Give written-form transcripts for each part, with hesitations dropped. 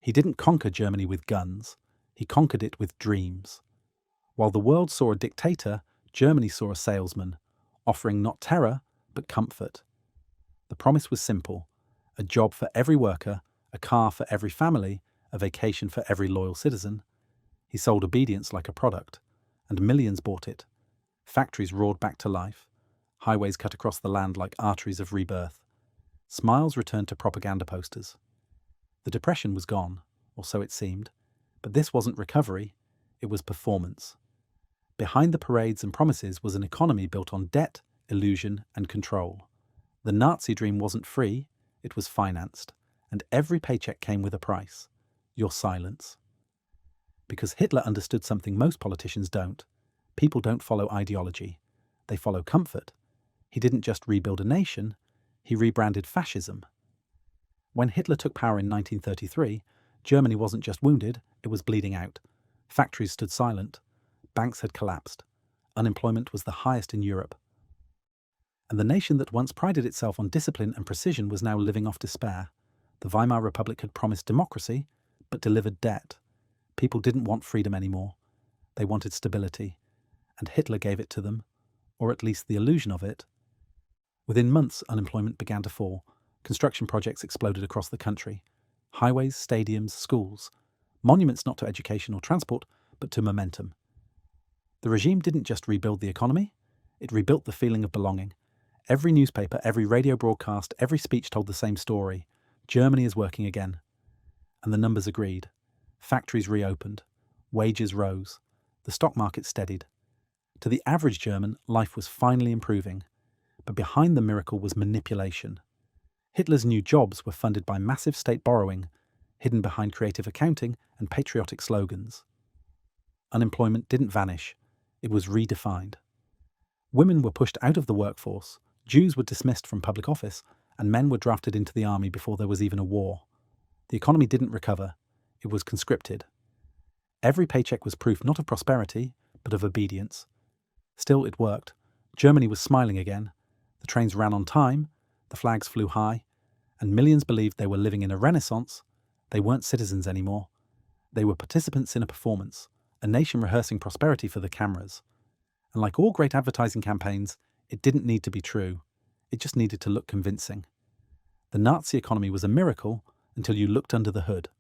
He didn't conquer Germany with guns, he conquered it with dreams. While the world saw a dictator, Germany saw a salesman, offering not terror, but comfort. The promise was simple: a job for every worker, a car for every family, a vacation for every loyal citizen. He sold obedience like a product, and millions bought it. Factories roared back to life. Highways cut across the land like arteries of rebirth. Smiles returned to propaganda posters. The depression was gone, or so it seemed, but this wasn't recovery, it was performance. Behind the parades and promises was an economy built on debt, illusion, and control. The Nazi dream wasn't free, it was financed, and every paycheck came with a price: your silence. Because Hitler understood something most politicians don't. People don't follow ideology, they follow comfort. He didn't just rebuild a nation, he rebranded fascism. When Hitler took power in 1933, Germany wasn't just wounded, it was bleeding out. Factories stood silent, banks had collapsed, unemployment was the highest in Europe. And the nation that once prided itself on discipline and precision was now living off despair. The Weimar Republic had promised democracy, but delivered debt. People didn't want freedom anymore. They wanted stability, and Hitler gave it to them, or at least the illusion of it. Within months, unemployment began to fall. Construction projects exploded across the country. Highways, stadiums, schools. Monuments not to education or transport, but to momentum. The regime didn't just rebuild the economy, it rebuilt the feeling of belonging. Every newspaper, every radio broadcast, every speech told the same story. Germany is working again. And the numbers agreed. Factories reopened. Wages rose. The stock market steadied. To the average German, life was finally improving. But behind the miracle was manipulation. Hitler's new jobs were funded by massive state borrowing, hidden behind creative accounting and patriotic slogans. Unemployment didn't vanish, it was redefined. Women were pushed out of the workforce, Jews were dismissed from public office, and men were drafted into the army before there was even a war. The economy didn't recover, it was conscripted. Every paycheck was proof not of prosperity, but of obedience. Still, it worked. Germany was smiling again. The trains ran on time, the flags flew high, and millions believed they were living in a renaissance. They weren't citizens anymore. They were participants in a performance, a nation rehearsing prosperity for the cameras. And like all great advertising campaigns, it didn't need to be true. It just needed to look convincing. The Nazi economy was a miracle until you looked under the hood.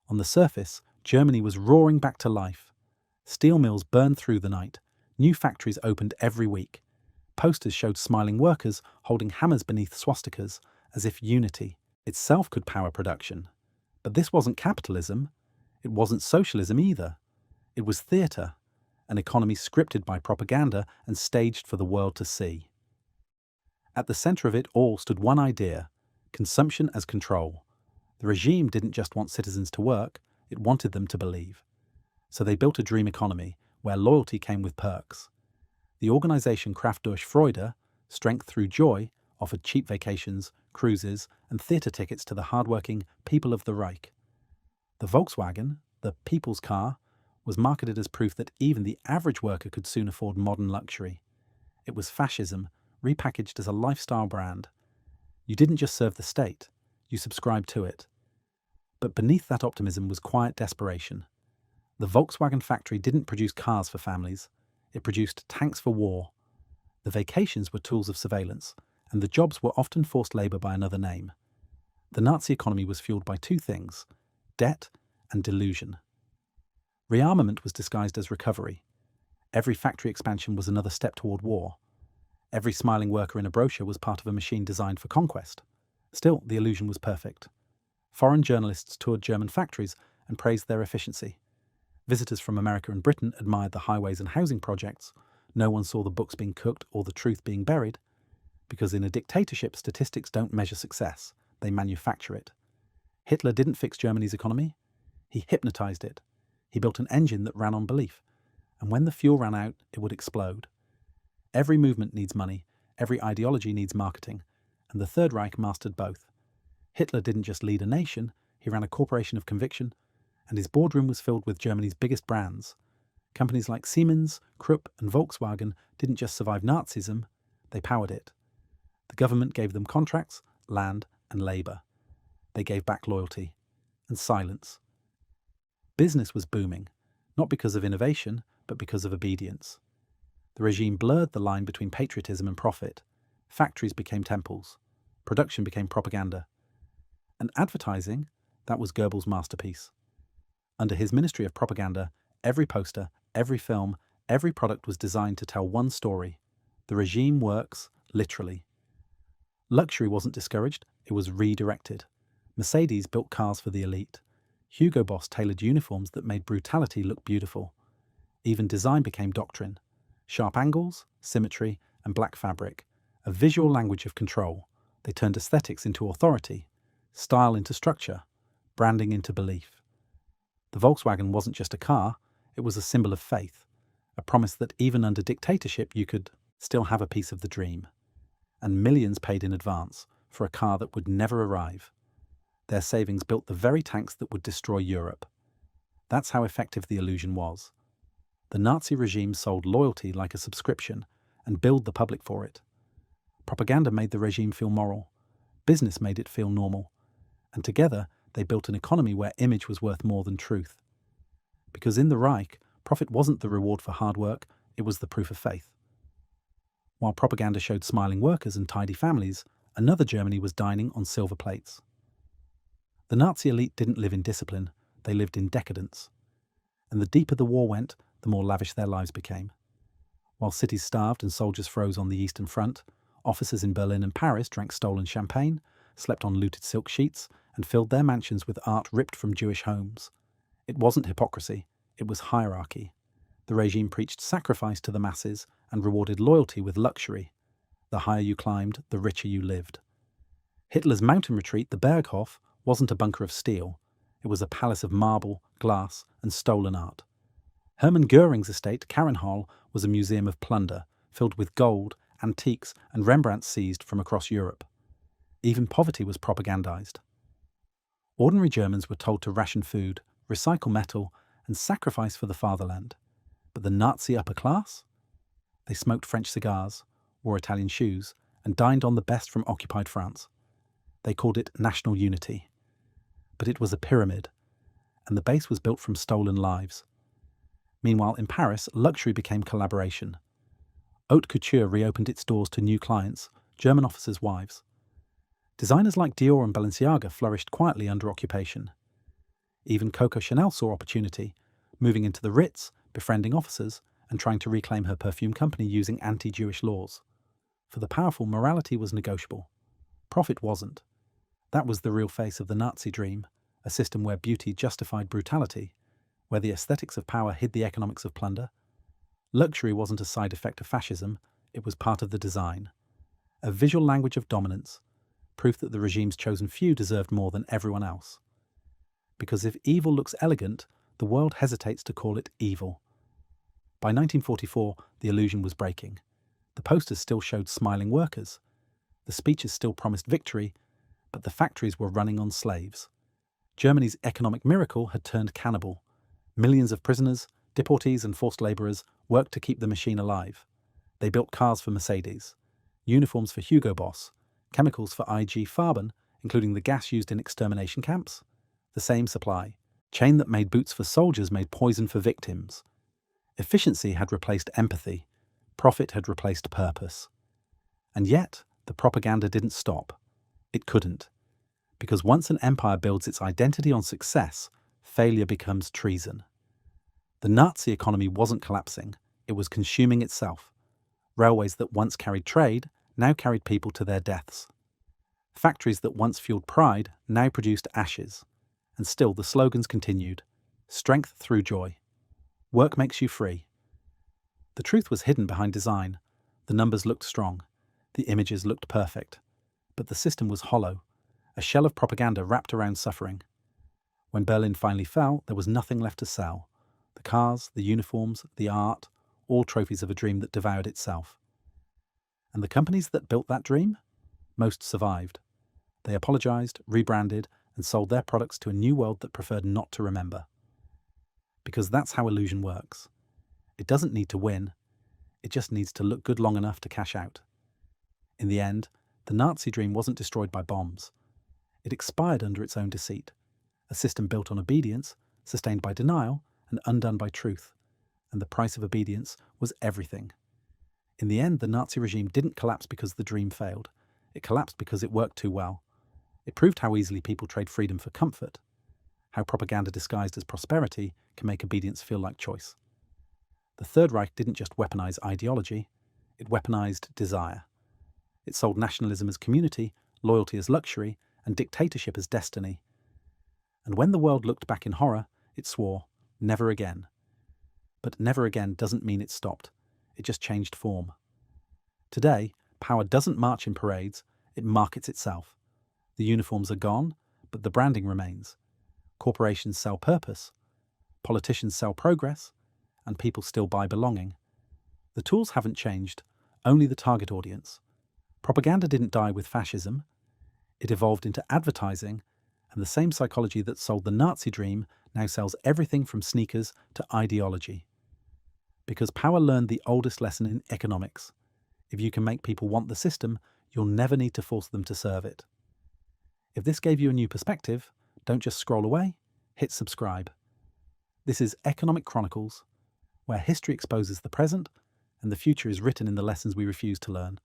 On the surface, Germany was roaring back to life. Steel mills burned through the night. New factories opened every week. Posters showed smiling workers holding hammers beneath swastikas, as if unity itself could power production. But this wasn't capitalism. It wasn't socialism either. It was theatre, an economy scripted by propaganda and staged for the world to see. At the centre of it all stood one idea: consumption as control. The regime didn't just want citizens to work, it wanted them to believe. So they built a dream economy where loyalty came with perks. The organisation Kraft durch Freude, Strength Through Joy, offered cheap vacations, cruises, and theatre tickets to the hard-working people of the Reich. The Volkswagen, the people's car, was marketed as proof that even the average worker could soon afford modern luxury. It was fascism, repackaged as a lifestyle brand. You didn't just serve the state, you subscribed to it. But beneath that optimism was quiet desperation. The Volkswagen factory didn't produce cars for families, it produced tanks for war. The vacations were tools of surveillance, and the jobs were often forced labour by another name. The Nazi economy was fueled by two things: debt and delusion. Rearmament was disguised as recovery. Every factory expansion was another step toward war. Every smiling worker in a brochure was part of a machine designed for conquest. Still, the illusion was perfect. Foreign journalists toured German factories and praised their efficiency. Visitors from America and Britain admired the highways and housing projects. No one saw the books being cooked or the truth being buried. Because in a dictatorship, statistics don't measure success, they manufacture it. Hitler didn't fix Germany's economy. He hypnotized it. He built an engine that ran on belief. And when the fuel ran out, it would explode. Every movement needs money. Every ideology needs marketing. And the Third Reich mastered both. Hitler didn't just lead a nation, he ran a corporation of conviction, and his boardroom was filled with Germany's biggest brands. Companies like Siemens, Krupp, and Volkswagen didn't just survive Nazism, they powered it. The government gave them contracts, land, and labour. They gave back loyalty. and silence. Business was booming, not because of innovation, but because of obedience. The regime blurred the line between patriotism and profit. Factories became temples. Production became propaganda. And advertising, that was Goebbels' masterpiece. Under his Ministry of Propaganda, every poster, every film, every product was designed to tell one story. The regime works, literally. Luxury wasn't discouraged, it was redirected. Mercedes built cars for the elite. Hugo Boss tailored uniforms that made brutality look beautiful. Even design became doctrine. Sharp angles, symmetry, and black fabric. A visual language of control. They turned aesthetics into authority, style into structure, branding into belief. The Volkswagen wasn't just a car, it was a symbol of faith, a promise that even under dictatorship you could still have a piece of the dream. And millions paid in advance for a car that would never arrive. Their savings built the very tanks that would destroy Europe. That's how effective the illusion was. The Nazi regime sold loyalty like a subscription and billed the public for it. Propaganda made the regime feel moral. Business made it feel normal. And together, they built an economy where image was worth more than truth. Because in the Reich, profit wasn't the reward for hard work, it was the proof of faith. While propaganda showed smiling workers and tidy families, another Germany was dining on silver plates. The Nazi elite didn't live in discipline, they lived in decadence. And the deeper the war went, the more lavish their lives became. While cities starved and soldiers froze on the Eastern Front, officers in Berlin and Paris drank stolen champagne, slept on looted silk sheets, and filled their mansions with art ripped from Jewish homes. It wasn't hypocrisy, it was hierarchy. The regime preached sacrifice to the masses and rewarded loyalty with luxury. The higher you climbed, the richer you lived. Hitler's mountain retreat, the Berghof, wasn't a bunker of steel. It was a palace of marble, glass, and stolen art. Hermann Goering's estate, Karenhall, was a museum of plunder, filled with gold, antiques, and Rembrandts seized from across Europe. Even poverty was propagandized. Ordinary Germans were told to ration food, recycle metal, and sacrifice for the fatherland. But the Nazi upper class? They smoked French cigars, wore Italian shoes, and dined on the best from occupied France. They called it national unity. But it was a pyramid, and the base was built from stolen lives. Meanwhile, in Paris, luxury became collaboration. Haute couture reopened its doors to new clients, German officers' wives. Designers like Dior and Balenciaga flourished quietly under occupation. Even Coco Chanel saw opportunity, moving into the Ritz, befriending officers, and trying to reclaim her perfume company using anti-Jewish laws. For the powerful, morality was negotiable. Profit wasn't. That was the real face of the Nazi dream, a system where beauty justified brutality, where the aesthetics of power hid the economics of plunder. Luxury wasn't a side effect of fascism, it was part of the design. A visual language of dominance, proof that the regime's chosen few deserved more than everyone else. Because if evil looks elegant, the world hesitates to call it evil. By 1944, the illusion was breaking. The posters still showed smiling workers. The speeches still promised victory, but the factories were running on slaves. Germany's economic miracle had turned cannibal. Millions of prisoners, deportees and forced labourers worked to keep the machine alive. They built cars for Mercedes, uniforms for Hugo Boss, chemicals for IG Farben, including the gas used in extermination camps. The same supply. Chain that made boots for soldiers made poison for victims. Efficiency had replaced empathy. Profit had replaced purpose. And yet, the propaganda didn't stop. It couldn't. Because once an empire builds its identity on success, failure becomes treason. The Nazi economy wasn't collapsing, it was consuming itself. Railways that once carried trade now carried people to their deaths. Factories that once fueled pride now produced ashes. And still the slogans continued. Strength through joy. Work makes you free. The truth was hidden behind design. The numbers looked strong. The images looked perfect. But the system was hollow, a shell of propaganda wrapped around suffering. When Berlin finally fell, there was nothing left to sell. The cars, the uniforms, the art, all trophies of a dream that devoured itself. And the companies that built that dream? Most survived. They apologized, rebranded, and sold their products to a new world that preferred not to remember. Because that's how illusion works. It doesn't need to win. It just needs to look good long enough to cash out. In the end, the Nazi dream wasn't destroyed by bombs. It expired under its own deceit. a system built on obedience, sustained by denial, and undone by truth. And the price of obedience was everything. In the end, the Nazi regime didn't collapse because the dream failed. It collapsed because it worked too well. It proved how easily people trade freedom for comfort, how propaganda disguised as prosperity can make obedience feel like choice. The Third Reich didn't just weaponize ideology, it weaponized desire. It sold nationalism as community, loyalty as luxury, and dictatorship as destiny. And when the world looked back in horror, it swore, never again. But never again doesn't mean it stopped. It just changed form. Today, power doesn't march in parades, it markets itself. The uniforms are gone, but the branding remains. Corporations sell purpose, politicians sell progress, and people still buy belonging. The tools haven't changed, only the target audience. Propaganda didn't die with fascism. It evolved into advertising, and the same psychology that sold the Nazi dream now sells everything from sneakers to ideology. Because power learned the oldest lesson in economics. If you can make people want the system, you'll never need to force them to serve it. If this gave you a new perspective, don't just scroll away, hit subscribe. This is Economic Chronicles, where history exposes the present and the future is written in the lessons we refuse to learn.